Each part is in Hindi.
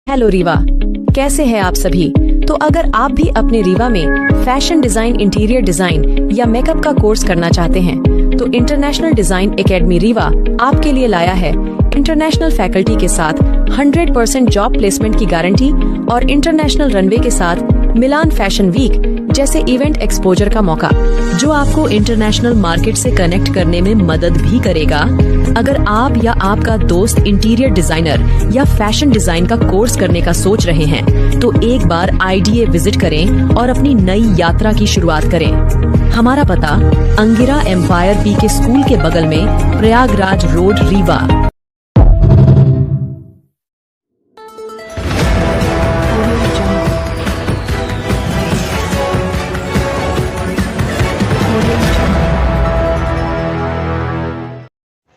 हेलो रीवा, कैसे हैं आप सभी। तो अगर आप भी अपने रीवा में फैशन डिजाइन, इंटीरियर डिजाइन या मेकअप का कोर्स करना चाहते हैं तो इंटरनेशनल डिजाइन एकेडमी रीवा आपके लिए लाया है इंटरनेशनल फैकल्टी के साथ 100% जॉब प्लेसमेंट की गारंटी और इंटरनेशनल रनवे के साथ मिलान फैशन वीक जैसे इवेंट एक्सपोजर का मौका, जो आपको इंटरनेशनल मार्केट से कनेक्ट करने में मदद भी करेगा। अगर आप या आपका दोस्त इंटीरियर डिजाइनर या फैशन डिजाइन का कोर्स करने का सोच रहे हैं तो एक बार IDA विजिट करें और अपनी नई यात्रा की शुरुआत करें। हमारा पता अंगिरा एम्पायर PK स्कूल के बगल में, प्रयागराज रोड, रीवा।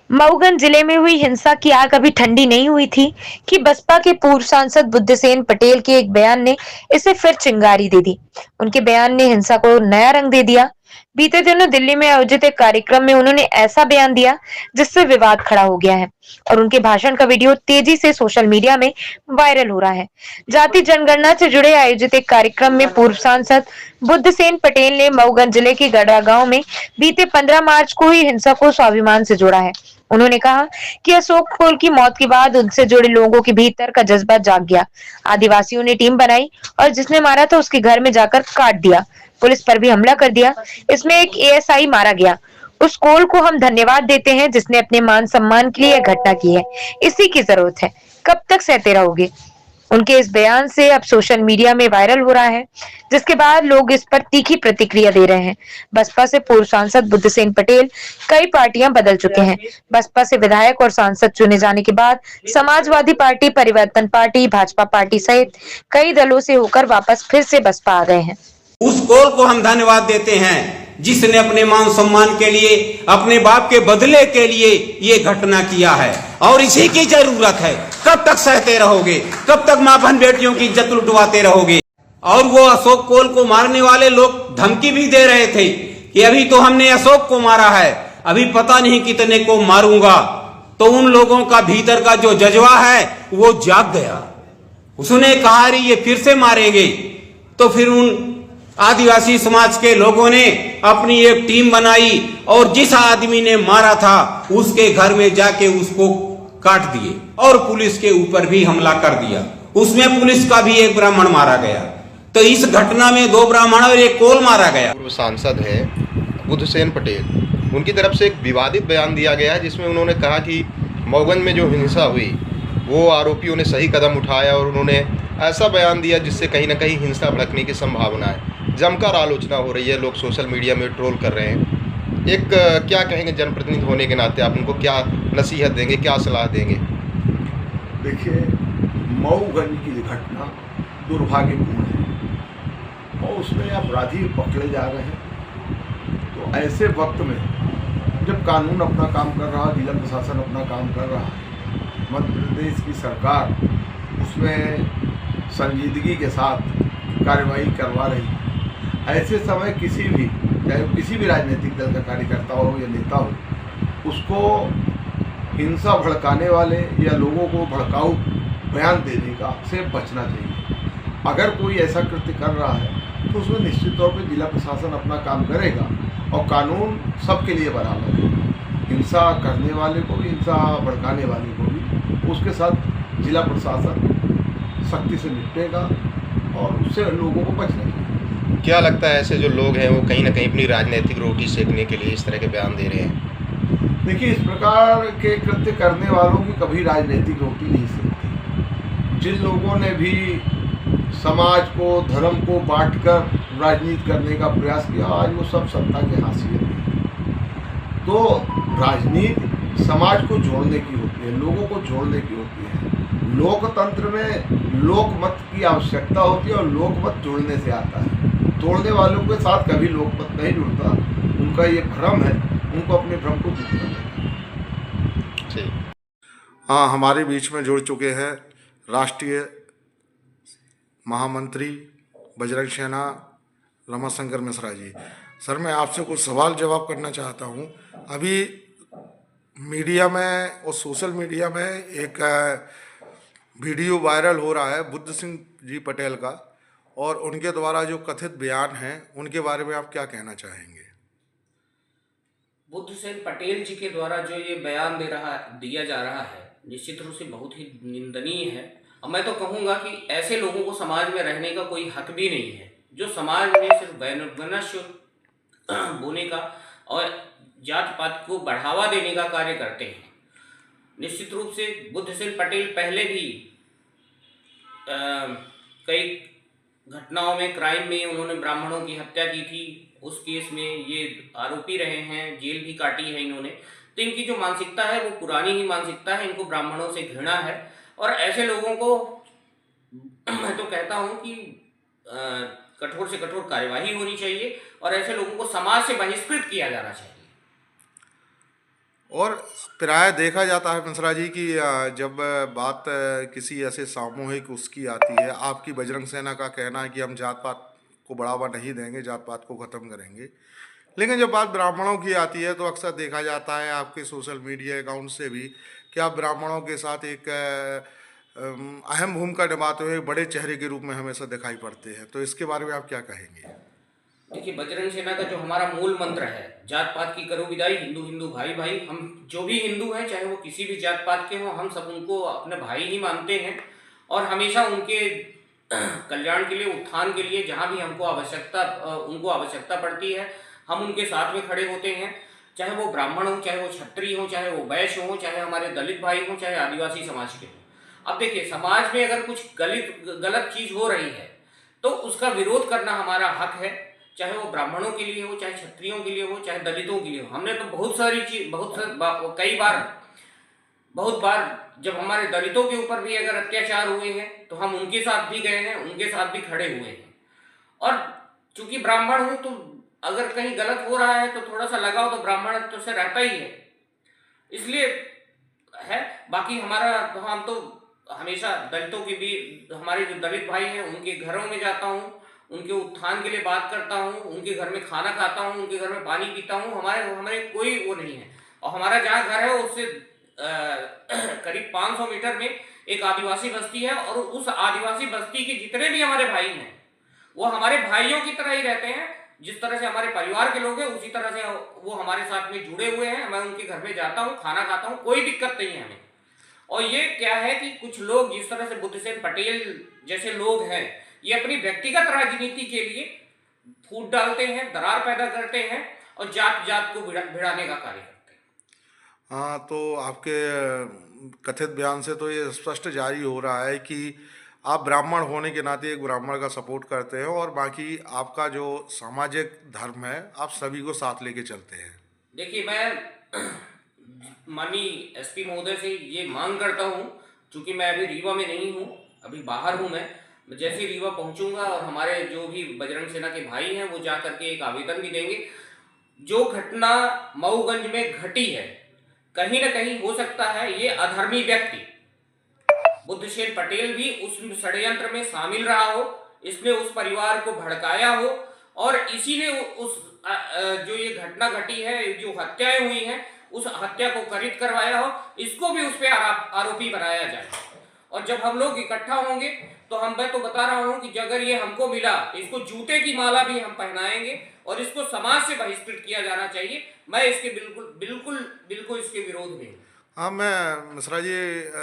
मऊगंज जिले में हुई हिंसा की आग अभी ठंडी नहीं हुई थी कि बसपा के पूर्व सांसद बुद्धसेन पटेल के एक बयान ने इसे फिर चिंगारी दे दी। उनके बयान ने हिंसा को नया रंग दे दिया। बीते दिनों दिल्ली में आयोजित एक कार्यक्रम में उन्होंने ऐसा बयान दिया जिससे विवाद खड़ा हो गया है और उनके भाषण का वीडियो तेजी से सोशल मीडिया में वायरल हो रहा है। जाति जनगणना से जुड़े आयोजित एक कार्यक्रम में पूर्व सांसद बुद्धसेन पटेल ने मऊगंज जिले के गड़ा गांव में बीते 15 मार्च को हुई हिंसा को स्वाभिमान से जोड़ा है। उन्होंने कहा कि अशोक खोल की मौत के बाद उनसे जुड़े लोगों के भीतर का जज्बा जाग गया। आदिवासियों ने टीम बनाई और जिसने मारा था उसके घर में जाकर काट दिया। पुलिस पर भी हमला कर दिया। इसमें एक ASI मारा गया। उस कोल को हम धन्यवाद देते हैं जिसने अपने मान सम्मान के लिए यह घटना की है। इसी की जरूरत है। कब तक सहते रहोगे। उनके इस बयान से अब सोशल मीडिया में वायरल हो रहा है, जिसके बाद लोग इस पर तीखी प्रतिक्रिया दे रहे हैं। बसपा से पूर्व सांसद बुद्धसेन पटेल कई पार्टियां बदल चुके हैं। बसपा से विधायक और सांसद चुने जाने के बाद समाजवादी पार्टी, परिवर्तन पार्टी, भाजपा पार्टी सहित कई दलों से होकर वापस फिर से बसपा आ गए हैं। उस कोल को हम धन्यवाद देते हैं जिसने अपने मान सम्मान के लिए, अपने बाप के बदले के लिए ये घटना किया है और इसी की जरूरत है। कब तक सहते रहोगे, कब तक मां बहन बेटियों की इज्जत लुटवाते रहोगे। और वो अशोक कोल को मारने वाले लोग धमकी भी दे रहे थे कि अभी तो हमने अशोक को मारा है, अभी पता नहीं कितने को मारूंगा। तो उन लोगों का भीतर का जो जज्बा है वो जाग गया। उसने कहा ये फिर से मारेंगे। तो फिर उन आदिवासी समाज के लोगों ने अपनी एक टीम बनाई और जिस आदमी ने मारा था उसके घर में जाके उसको काट दिए और पुलिस के ऊपर भी हमला कर दिया। उसमें पुलिस का भी एक ब्राह्मण मारा गया। तो इस घटना में 2 ब्राह्मण और एक कोल मारा गया। पूर्व सांसद है बुद्धसेन पटेल, उनकी तरफ से एक विवादित बयान दिया गया है जिसमें उन्होंने कहा कि मऊगंज में जो हिंसा हुई वो आरोपियों ने सही कदम उठाया और उन्होंने ऐसा बयान दिया जिससे कहीं ना कहीं हिंसा भड़कने की संभावना है। जमकर आलोचना हो रही है, लोग सोशल मीडिया में ट्रोल कर रहे हैं। एक क्या कहेंगे जनप्रतिनिधि होने के नाते, आप उनको क्या नसीहत देंगे, क्या सलाह देंगे? देखिए, मऊगंज की घटना दुर्भाग्यपूर्ण है और उसमें अपराधी पकड़े जा रहे हैं। तो ऐसे वक्त में जब कानून अपना काम कर रहा है, जिला प्रशासन अपना काम कर रहा है, मध्य प्रदेश की सरकार उसमें संजीदगी के साथ कार्रवाई करवा रही है, ऐसे समय किसी भी, चाहे किसी भी राजनीतिक दल का कार्यकर्ता हो या नेता हो, उसको हिंसा भड़काने वाले या लोगों को भड़काऊ बयान देने का से बचना चाहिए। अगर कोई ऐसा कृत्य कर रहा है तो उसमें निश्चित तौर पे जिला प्रशासन अपना काम करेगा और कानून सबके लिए बराबर है। हिंसा करने वाले को भी, हिंसा भड़काने वाले को भी, उसके साथ जिला प्रशासन सख्ती से निपटेगा और उससे लोगों को बचना चाहिए। क्या लगता है ऐसे जो लोग हैं वो कहीं ना कहीं अपनी राजनीतिक रोटी सेकने के लिए इस तरह के बयान दे रहे हैं? देखिए, इस प्रकार के कृत्य करने वालों की कभी राजनीतिक रोटी नहीं सकती। जिन लोगों ने भी समाज को, धर्म को बांटकर राजनीति करने का प्रयास किया, आज वो सब सत्ता के हाशिए में। तो राजनीति समाज को जोड़ने की होती है, लोगों को जोड़ने की होती है। लोकतंत्र में लोकमत की आवश्यकता होती है और लोकमत जोड़ने से आता है। तोड़ने वालों के साथ कभी लोकमत नहीं जुड़ता। उनका ये भ्रम है, उनको अपने भ्रम को दूर करना चाहिए। हाँ, हमारे बीच में जुड़ चुके हैं राष्ट्रीय महामंत्री बजरंग सेना रमाशंकर मिश्रा जी। सर, मैं आपसे कुछ सवाल जवाब करना चाहता हूँ। अभी मीडिया में और सोशल मीडिया में एक वीडियो वायरल हो रहा है बुद्ध सिंह जी पटेल का, और उनके द्वारा जो कथित बयान हैं उनके बारे में आप क्या कहना चाहेंगे? बुद्ध सेन पटेल जी के द्वारा जो ये बयान दिया जा रहा है, निश्चित रूप से बहुत ही निंदनीय है। और मैं तो कहूँगा कि ऐसे लोगों को समाज में रहने का कोई हक भी नहीं है, जो समाज में सिर्फ वैमनस्य बोने का और जात पात को बढ़ावा देने का कार्य करते हैं। निश्चित रूप से बुद्ध सेन पटेल पहले भी कई घटनाओं में, क्राइम में उन्होंने ब्राह्मणों की हत्या की थी। उस केस में ये आरोपी रहे हैं, जेल भी काटी है इन्होंने। तो इनकी जो मानसिकता है वो पुरानी ही मानसिकता है, इनको ब्राह्मणों से घृणा है। और ऐसे लोगों को मैं तो कहता हूँ कि कठोर से कठोर कार्यवाही होनी चाहिए और ऐसे लोगों को समाज से बहिष्कृत किया जाना चाहिए। और प्राय देखा जाता है मिश्रा जी कि जब बात किसी ऐसे सामूहिक उसकी आती है, आपकी बजरंग सेना का कहना है कि हम जात पात को बढ़ावा नहीं देंगे, जात पात को ख़त्म करेंगे, लेकिन जब बात ब्राह्मणों की आती है तो अक्सर देखा जाता है आपके सोशल मीडिया अकाउंट से भी कि आप ब्राह्मणों के साथ एक अहम भूमिका निभाते हुए बड़े चेहरे के रूप में हमेशा दिखाई पड़ते हैं। तो इसके बारे में आप क्या कहेंगे? देखिए, बजरंग सेना का जो हमारा मूल मंत्र है, जात पात की करो विदाई, हिंदू हिंदू भाई भाई। हम जो भी हिंदू हैं, चाहे वो किसी भी जात पात के हों, हम सब उनको अपने भाई ही मानते हैं और हमेशा उनके कल्याण के लिए, उत्थान के लिए जहाँ भी उनको आवश्यकता पड़ती है, हम उनके साथ में खड़े होते हैं। चाहे वो ब्राह्मण हो, चाहे वो क्षत्रिय हो, चाहे वो वैश्य हो, चाहे हमारे दलित भाई हो, चाहे आदिवासी समाज के हों। अब देखिए, समाज में अगर कुछ गलत चीज हो रही है तो उसका विरोध करना हमारा हक है, चाहे वो ब्राह्मणों के लिए हो, चाहे क्षत्रियों के लिए हो, चाहे दलितों के लिए हो। हमने तो बहुत बार जब हमारे दलितों के ऊपर भी अगर अत्याचार हुए हैं तो हम उनके साथ भी गए हैं, उनके साथ भी खड़े हुए हैं। और चूंकि ब्राह्मण हूं तो अगर कहीं गलत हो रहा है तो थोड़ा सा लगाव तो ब्राह्मण तो से रहता ही है, इसलिए है। बाकी हम तो हमेशा दलितों के भी, हमारे जो दलित भाई हैं उनके घरों में जाता हूँ, उनके उत्थान के लिए बात करता हूँ, उनके घर में खाना खाता हूँ, उनके घर में पानी पीता हूँ। हमारे कोई वो नहीं है। और हमारा जहाँ घर है उससे करीब 500 मीटर में एक आदिवासी बस्ती है और उस आदिवासी बस्ती के जितने भी हमारे भाई हैं वो हमारे भाइयों की तरह ही रहते हैं। जिस तरह से हमारे परिवार के लोग हैं उसी तरह से वो हमारे साथ में जुड़े हुए हैं। मैं उनके घर में जाता हूँ, खाना खाता हूँ, कोई दिक्कत नहीं है हमें। और ये क्या है कि कुछ लोग जिस तरह से बुद्ध सेन पटेल जैसे लोग हैं, ये अपनी व्यक्तिगत राजनीति के लिए फूट डालते हैं, दरार पैदा करते हैं और जात को भिड़ाने का कार्य करते हैं। हाँ, तो आपके कथित बयान से तो ये स्पष्ट जारी हो रहा है कि आप ब्राह्मण होने के नाते एक ब्राह्मण का सपोर्ट करते हैं और बाकी आपका जो सामाजिक धर्म है आप सभी को साथ लेके चलते हैं। देखिए, मैं माननीय एसपी महोदय से ये मांग करता हूँ, चूंकि मैं अभी रीवा में नहीं हूँ, अभी बाहर हूँ। मैं जैसे रीवा पहुंचूंगा और हमारे जो भी बजरंग सेना के भाई हैं वो जा करके एक आवेदन भी देंगे। जो घटना मऊगंज में घटी है, कहीं ना कहीं हो सकता है ये अधर्मी व्यक्ति बुद्ध सेन पटेल भी उस षड्यंत्र में शामिल रहा हो, इसने उस परिवार को भड़काया हो और इसी ने उस जो ये घटना घटी है, जो हत्याएं हुई हैं, उस हत्या को करित करवाया हो, इसको भी उस पे आरोपी बनाया जाए। और जब हम लोग इकट्ठा होंगे तो मैं तो बता रहा हूं कि अगर ये हमको मिला इसको जूते की माला भी हम पहनाएंगे और इसको समाज से बहिष्कृत किया जाना चाहिए। मैं इसके बिल्कुल इसके विरोध में हूं। हाँ, मैं मिश्रा जी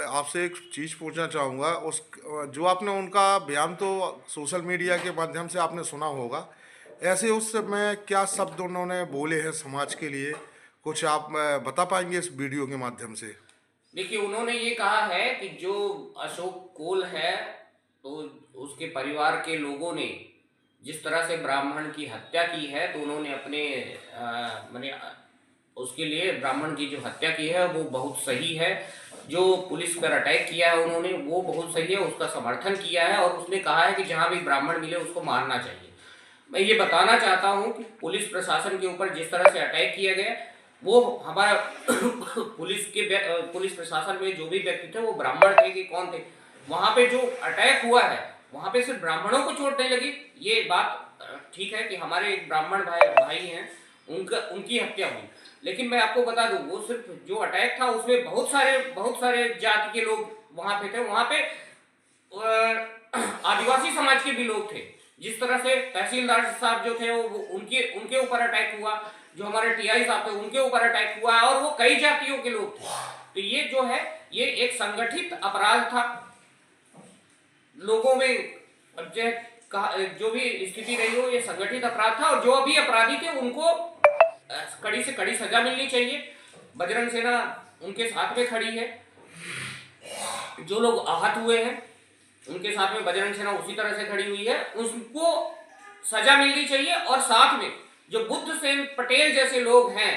आपसे एक चीज़ पूछना चाहूँगा। उस जो आपने उनका बयान तो सोशल मीडिया के माध्यम से आपने सुना होगा, ऐसे उस समय क्या शब्द उन्होंने बोले हैं समाज के लिए, कुछ आप बता पाएंगे इस वीडियो के माध्यम से? देखिए, उन्होंने ये कहा है कि जो अशोक कोल है तो उसके परिवार के लोगों ने जिस तरह से ब्राह्मण की हत्या की है तो उन्होंने अपने माने उसके लिए ब्राह्मण की जो हत्या की है वो बहुत सही है। जो पुलिस पर अटैक किया है उन्होंने वो बहुत सही है, उसका समर्थन किया है और उसने कहा है कि जहाँ भी ब्राह्मण मिले उसको मारना चाहिए। मैं ये बताना चाहता हूँ कि पुलिस प्रशासन के ऊपर जिस तरह से अटैक किया गया वो हमारा पुलिस प्रशासन में जो भी व्यक्ति थे वो ब्राह्मण थे कि कौन थे, वहाँ पे जो अटैक हुआ है वहाँ पे सिर्फ ब्राह्मणों को चोट नहीं लगी। ये बात ठीक है कि हमारे एक ब्राह्मण भाई हैं उनकी हत्या हुई, लेकिन मैं आपको बता दूं वो सिर्फ जो अटैक था उसमें बहुत सारे जाति के लोग वहाँ पे थे। वहाँ पे आदिवासी समाज के भी लोग थे। जिस तरह से तहसीलदार साहब जो थे वो उनके ऊपर अटैक हुआ, जो हमारे टीआई साहब थे उनके ऊपर अटैक हुआ, और वो कई जातियों के लोग थे। तो ये जो है ये एक संगठित अपराध था। लोगों में जो भी स्थिति रही हो, ये संगठित अपराध था, और जो अभी अपराधी थे उनको कड़ी से कड़ी सजा मिलनी चाहिए। बजरंग सेना उनके साथ में खड़ी है। जो लोग आहत हुए हैं उनके साथ में बजरंग सेना उसी तरह से खड़ी हुई है, उसको सजा मिलनी चाहिए। और साथ में जो बुद्धसेन पटेल जैसे लोग हैं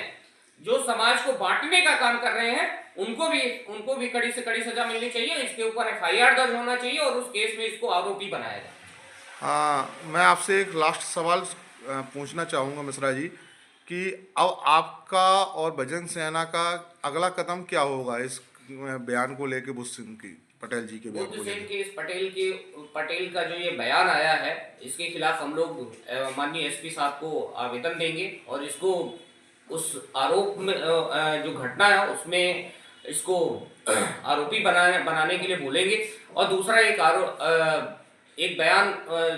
जो समाज को बांटने का काम कर रहे हैं, उनको भी कड़ी से कड़ी सजा मिलनी चाहिए। इसके ऊपर एफआईआर दर्ज होना चाहिए और उस केस में इसको आरोपी बनाया जाए। हाँ, मैं आपसे एक लास्ट सवाल पूछना चाहूँगा मिश्रा जी कि अब आपका और बजरंग सेना का अगला कदम क्या होगा इस बयान को लेके बुद्धसेन की पटेल जी के बयान को बुद्धसेन लेके? के इस पटेल का जो ये बयान आया है, इसके खिलाफ हम लोग माननीय एसपी साहब को आवेदन देंगे और इसको उस आरोप में जो घटना है उसमें इसको आरोपी बनाने के लिए बोलेंगे। और दूसरा एक बयान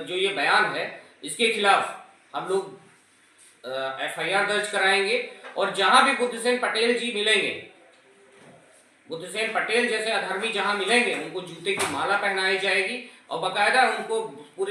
जो ये बयान है इसके खिलाफ हम लोग एफआईआर दर्ज कराएंगे। और जहां भी बुद्धसेन पटेल जी मिलेंगे, बुद्धसेन पटेल जैसे अधर्मी जहां मिलेंगे, उनको जूते की माला पहनाई जाएगी और बकायदा उनको पूरे